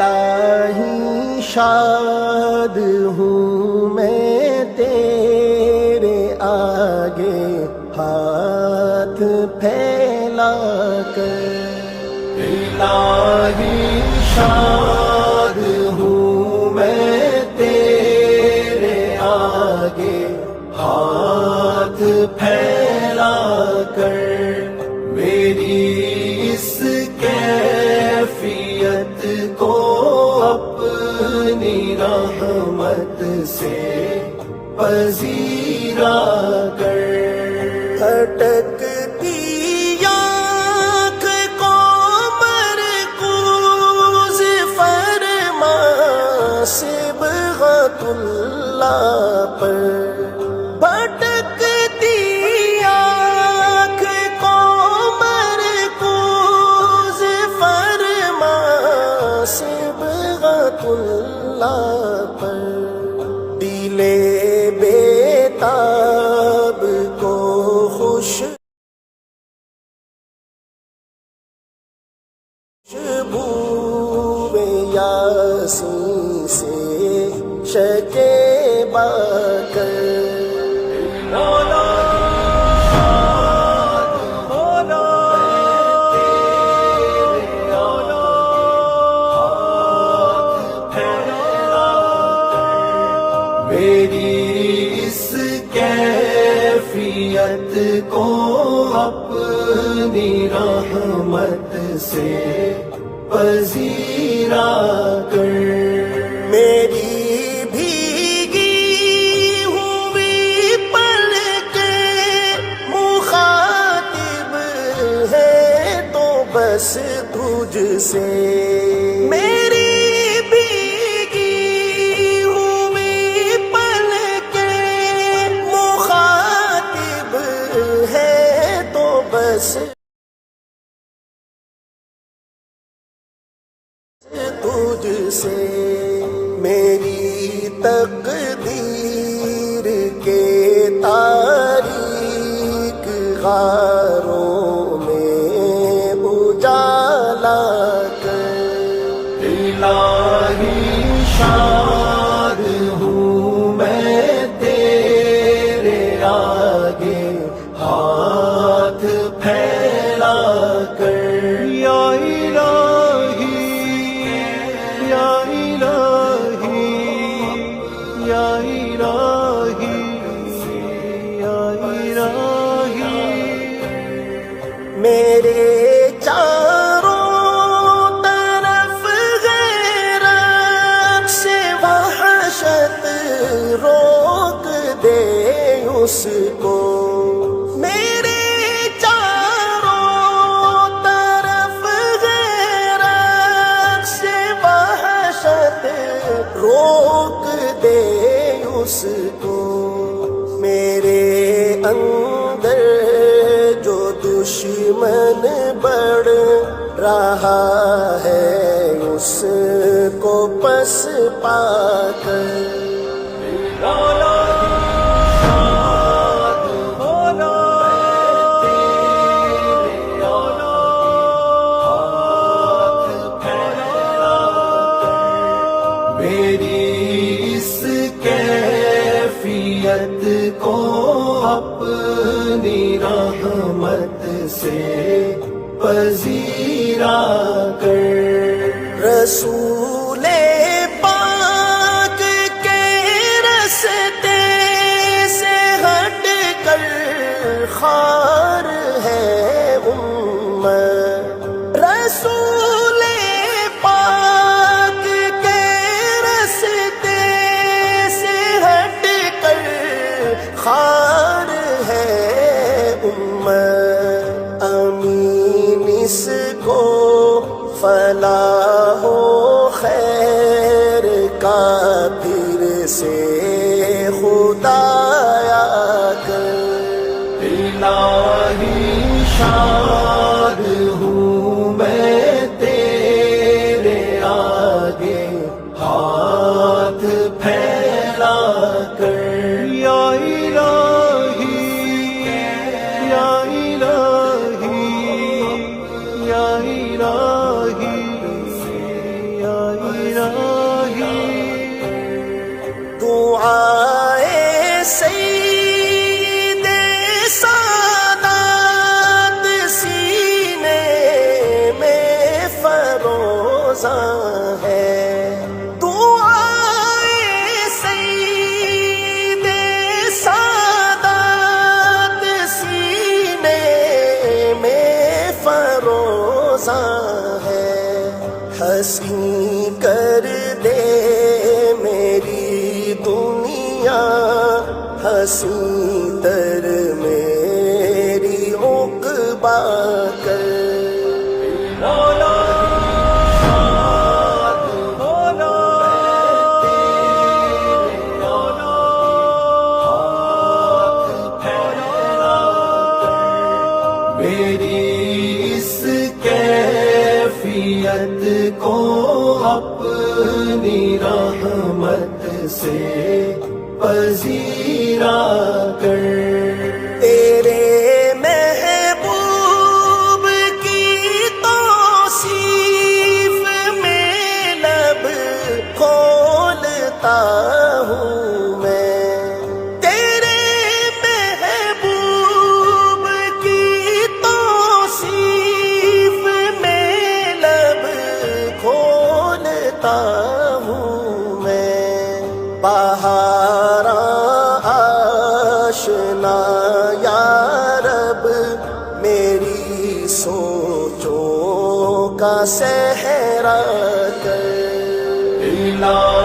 الہی شاد ہوں میں تیرے آگے ہاتھ پھیلا کر، الہی شاد ہوں میں تیرے آگے ہاتھ پھیلا کر، میری اس کیفیت کو اپنی رحمت سے پذیرا کر، اٹکتی آنکھ کو مرکوز فرما صبغۃ اللہ پر، بھٹکتی آنکھ کو مرکوز فرما صبغۃ اللہ پر، دل بیتاب کو خوشبو یاسین سے شکیبا کر، میری اس کیفیت کو اپنی رحمت سے پذیرا کر، میری بھیگی ہوئی پلکیں مخاطب ہے تو بس تجھ سے، میری تجھ سے، میری تقدیر کے تاریک غاروں میں اجالا کر، الہی شاد ہوں میں تیرے آگے ہاتھ پھیلا کر، یا الہی یا الہی یا الہی یا الہی، میرے چاروں طرف غیرت سے وحشت روک دے اس کو، میرے چاروں طرف غیرت سے وحشت روک دے اس کو، میرے اندر جو دشمن بڑھ رہا ہے اس کو پس پا کر، میری اس کیفیت کو اپنی رحمت سے پذیرا کر، رسول پاک کے رستے سے ہٹ کر خار ہے امت، رسول پاک کے رستے سے ہٹ کر خار ہے امت، امین اس کو فلاح و خیر کا پھر سے خدایا کر، الہی شاد ہوں میں تیرے آگے ہاتھ پھیلا کر، یا الہی یا الہی یا الہی یا الہی راہی دعائے سید سادات سینے میں فروزاں ہے، دعائے سید سادات سینے میں فروزاں ہے، حسین کر دے میری دنیا، حسین تر میری عقبا کر، مولا شاد مولا مولا ہاتھ پھیلا کر میری اس کیفیت کو اپنی رحمت سے پذیرا کر، تیرے محبوب کی توصیف میں لب کھولتا ہوں میں، تیرے محبوب کی توصیف میں لب کھولتا ہوں میں، بہاراں آشنا یا رب میری سوچوں کا صحرا کر، الہی